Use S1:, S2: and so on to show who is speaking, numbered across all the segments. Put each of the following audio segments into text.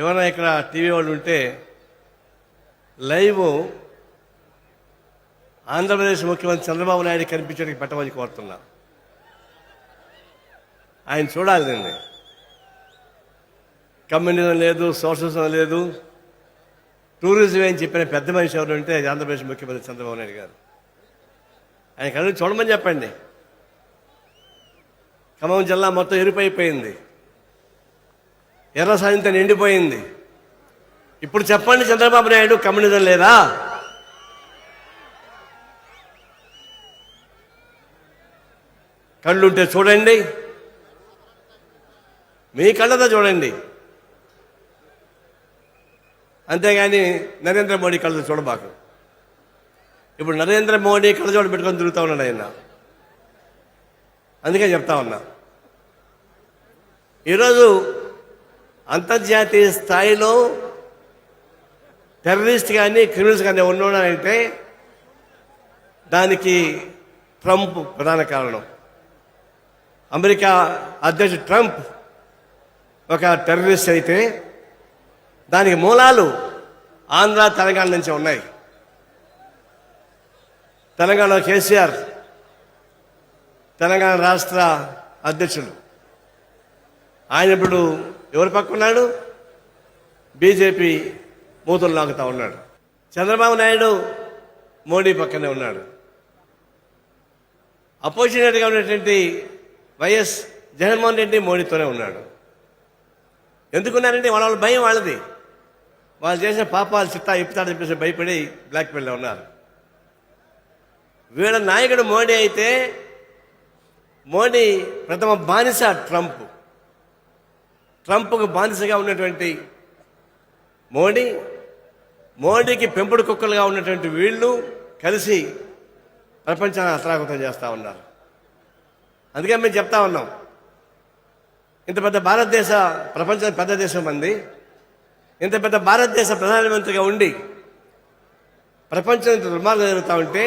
S1: ఎవరైనా ఇక్కడ టీవీ వాళ్ళు ఉంటే లైవ్ ఆంధ్రప్రదేశ్ ముఖ్యమంత్రి చంద్రబాబు నాయుడు కనిపించడానికి పెట్టమని కోరుతున్నా. ఆయన చూడాలి దీన్ని. కమ్యూనిజం లేదు, సోషలిజం లేదు, టూరిజం అని చెప్పిన పెద్ద మనిషి ఎవరు ఉంటే ఆంధ్రప్రదేశ్ ముఖ్యమంత్రి చంద్రబాబు నాయుడు గారు. ఆయన కనుక చూడమని చెప్పండి. ఖమ్మం జిల్లా మొత్తం ఎరుపైపోయింది, ఎర్ర సాయంత్రం నిండిపోయింది. ఇప్పుడు చెప్పండి, చంద్రబాబు నాయుడు కమ్యూనిజం లేదా? కళ్ళుంటే చూడండి, మీ కళ్ళతో చూడండి, అంతేగాని నరేంద్ర మోడీ కళ్ళతో చూడబాకు. ఇప్పుడు నరేంద్ర మోడీ కళ్ళజోడు పెట్టుకొని తిరుగుతూ ఉన్నాడు ఆయన. అందుకే చెప్తా ఉన్నా, ఈరోజు అంతర్జాతీయ స్థాయిలో టెర్రరిస్ట్ కానీ క్రిమినల్స్ కానీ ఉన్నాడంటే దానికి ట్రంప్ ప్రధాన కారణం. అమెరికా అధ్యక్షుడు ట్రంప్ ఒక టెర్రరిస్ట్ అయితే దానికి మూలాలు ఆంధ్ర తెలంగాణ నుంచి ఉన్నాయి. తెలంగాణలో కేసీఆర్ తెలంగాణ రాష్ట్ర అధ్యక్షుడు. ఆయన ఇప్పుడు ఎవరి పక్క ఉన్నాడు? బీజేపీ మూతులు లాగుతూ ఉన్నాడు. చంద్రబాబు నాయుడు మోడీ పక్కనే ఉన్నాడు. అపోజిషన్గా ఉన్నటువంటి వైఎస్ జగన్మోహన్ రెడ్డి మోడీతోనే ఉన్నాడు. ఎందుకున్నారంటే వాళ్ళ భయం వాళ్ళది. వాళ్ళు చేసిన పాపాలు చిత్తా ఇప్పుతాడని చెప్పేసి భయపడి బ్లాక్మెయిల్లో ఉన్నారు. వీళ్ళ నాయకుడు మోడీ అయితే మోడీ ప్రథమ బానిస ట్రంప్. ట్రంప్కు బానిసగా ఉన్నటువంటి మోడీకి పెంపుడు కుక్కలుగా ఉన్నటువంటి వీళ్ళు కలిసి ప్రపంచాన్ని అతలాకుతం చేస్తూ ఉన్నారు. అందుకే మేము చెప్తా ఉన్నాం, ఇంత పెద్ద భారతదేశ ప్రపంచం పెద్ద దేశం మంది, ఇంత పెద్ద భారతదేశ ప్రధానమంత్రిగా ఉండి ప్రపంచం ఇంత దుర్మార్గం జరుగుతూ ఉంటే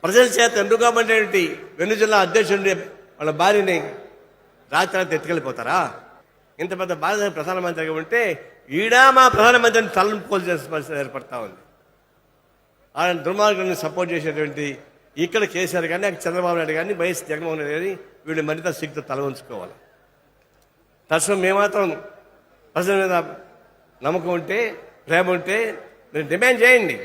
S1: ప్రజల చేత ఎన్నుకోబడినటువంటి వెనుజిల్లా అధ్యక్షుడి వాళ్ళ భార్యని రాత్రి ఎత్తుకెళ్ళిపోతారా? ఇంత పెద్ద భారత ప్రధానమంత్రిగా ఉంటే ఈడా మా ప్రధానమంత్రిని తలంపుకోవాల్సిన పరిస్థితి ఏర్పడతా ఉంది. ఆయన దుర్మార్గాన్ని సపోర్ట్ చేసేటువంటి ఇక్కడ కేసీఆర్ కానీ చంద్రబాబు నాయుడు కానీ వైఎస్ జగన్మోహన్ రెడ్డి కానీ వీళ్ళు మరింత సిగ్గుతో తల ఉంచుకోవాలి. తక్షణం మేమాత్రం ప్రజల మీద నమ్మకం ఉంటే, ప్రేమ ఉంటే మీరు డిమాండ్ చేయండి.